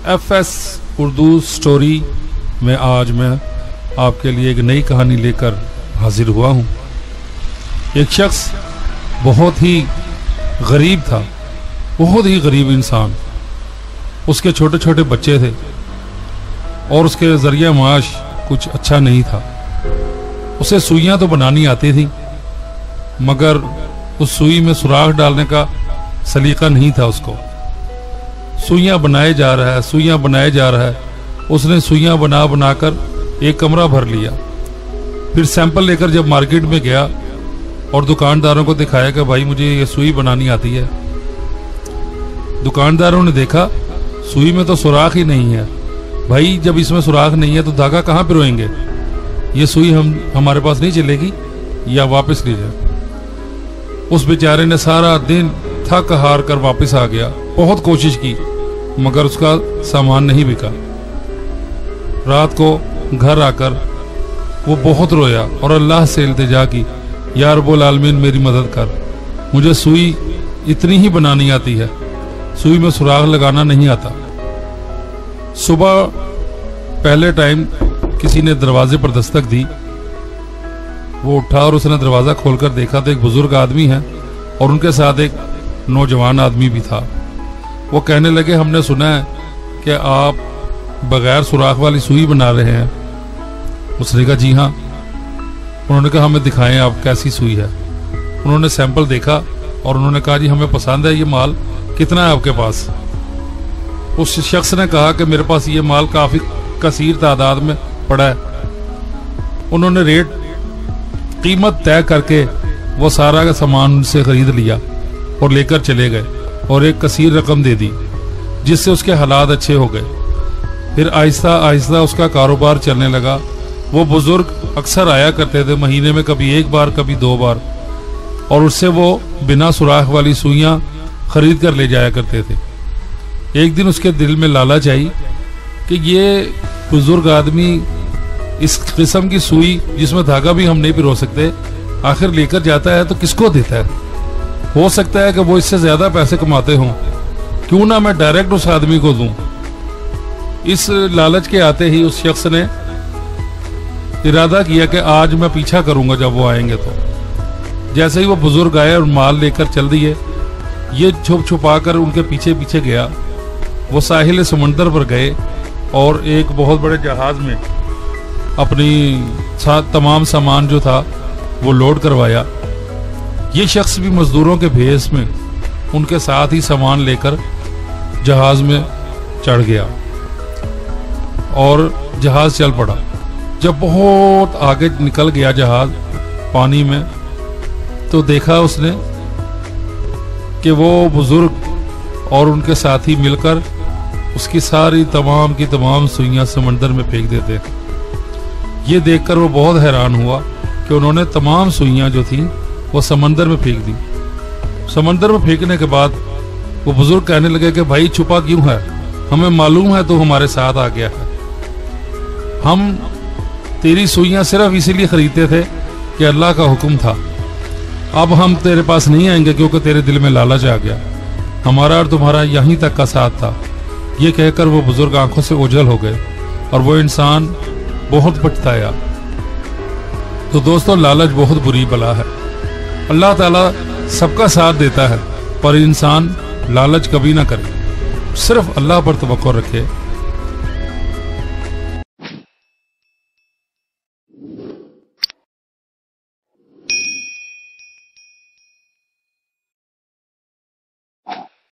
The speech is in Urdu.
FS اردو سٹوری میں آج میں آپ کے لیے ایک نئی کہانی لے کر حاضر ہوا ہوں۔ ایک شخص بہت ہی غریب تھا، بہت ہی غریب انسان۔ اس کے چھوٹے چھوٹے بچے تھے اور اس کے ذریعہ معاش کچھ اچھا نہیں تھا۔ اسے سوئیاں تو بنانی آتی تھی، مگر اس سوئی میں سوراخ ڈالنے کا سلیقہ نہیں تھا اس کو۔ سوئیاں بنائے جا رہا ہے، اس نے سوئیاں بنا کر ایک کمرہ بھر لیا۔ پھر سیمپل لے کر جب مارکیٹ میں گیا اور دکانداروں کو دکھایا کہ بھائی مجھے یہ سوئی بنانی آتی ہے، دکانداروں نے دیکھا سوئی میں تو سوراخ ہی نہیں ہے۔ بھائی جب اس میں سوراخ نہیں ہے تو دھاگا کہاں پہ روئیں گے؟ یہ سوئی ہمارے پاس نہیں چلے گی، یا واپس لے جائے۔ اس بیچارے نے سارا دن تھک ہار کر واپس آ گیا، بہت کوشش کی مگر اس کا سامان نہیں بکا۔ رات کو گھر آ کر وہ بہت رویا اور اللہ سے التجا کی، یا رب العالمین میری مدد کر، مجھے سوئی اتنی ہی بنانی آتی ہے، سوئی میں سوراخ لگانا نہیں آتا۔ صبح پہلے ٹائم کسی نے دروازے پر دستک دی، وہ اٹھا اور اس نے دروازہ کھول کر دیکھا تو ایک بزرگ آدمی ہے اور ان کے ساتھ ایک نوجوان آدمی بھی تھا۔ وہ کہنے لگے ہم نے سنا ہے کہ آپ بغیر سوراخ والی سوئی بنا رہے ہیں۔ اس نے کہا جی ہاں۔ انہوں نے کہا ہمیں دکھائیں آپ کیسی سوئی ہے۔ انہوں نے سیمپل دیکھا اور انہوں نے کہا جی ہمیں پسند ہے، یہ مال کتنا ہے آپ کے پاس؟ اس شخص نے کہا کہ میرے پاس یہ مال کافی کثیر تعداد میں پڑا ہے۔ انہوں نے قیمت طے کر کے وہ سارا کا سامان ان سے خرید لیا اور لے کر چلے گئے اور ایک کثیر رقم دے دی، جس سے اس کے حالات اچھے ہو گئے۔ پھر آہستہ آہستہ اس کا کاروبار چلنے لگا۔ وہ بزرگ اکثر آیا کرتے تھے، مہینے میں کبھی ایک بار کبھی دو بار، اور اس سے وہ بنا سوراخ والی سوئیاں خرید کر لے جایا کرتے تھے۔ ایک دن اس کے دل میں لالچ آئی کہ یہ بزرگ آدمی اس قسم کی سوئی جس میں دھاگا بھی ہم نہیں پرو سکتے آخر لے کر جاتا ہے تو کس کو دیتا ہے؟ ہو سکتا ہے کہ وہ اس سے زیادہ پیسے کماتے ہوں، کیوں نہ میں ڈائریکٹ اس آدمی کو دوں۔ اس لالچ کے آتے ہی اس شخص نے ارادہ کیا کہ آج میں پیچھا کروں گا جب وہ آئیں گے۔ تو جیسے ہی وہ بزرگ آئے اور مال لے کر چل دیے، یہ چھپ چھپا کر ان کے پیچھے پیچھے گیا۔ وہ ساحل سمندر پر گئے اور ایک بہت بڑے جہاز میں اپنی تمام سامان جو تھا وہ لوڈ کروایا۔ یہ شخص بھی مزدوروں کے بھیس میں ان کے ساتھ ہی سامان لے کر جہاز میں چڑھ گیا اور جہاز چل پڑا۔ جب بہت آگے نکل گیا جہاز پانی میں، تو دیکھا اس نے کہ وہ بزرگ اور ان کے ساتھی مل کر اس کی ساری تمام کی تمام سوئیاں سمندر میں پھینک دیتے۔ یہ دیکھ کر وہ بہت حیران ہوا کہ انہوں نے تمام سوئیاں جو تھیں وہ سمندر میں پھینک دی۔ سمندر میں پھینکنے کے بعد وہ بزرگ کہنے لگے کہ بھائی چھپا کیوں ہے؟ ہمیں معلوم ہے تو ہمارے ساتھ آ گیا ہے۔ ہم تیری سوئیاں صرف اسی لیے خریدتے تھے کہ اللہ کا حکم تھا۔ اب ہم تیرے پاس نہیں آئیں گے کیونکہ تیرے دل میں لالچ آ گیا۔ ہمارا اور تمہارا یہیں تک کا ساتھ تھا۔ یہ کہہ کر وہ بزرگ آنکھوں سے اوجھل ہو گئے اور وہ انسان بہت پچھتایا۔ تو دوستو، لالچ بہت بری بلا ہے۔ اللہ تعالیٰ سب کا ساتھ دیتا ہے، پر انسان لالچ کبھی نہ کرے، صرف اللہ پر توکل رکھے۔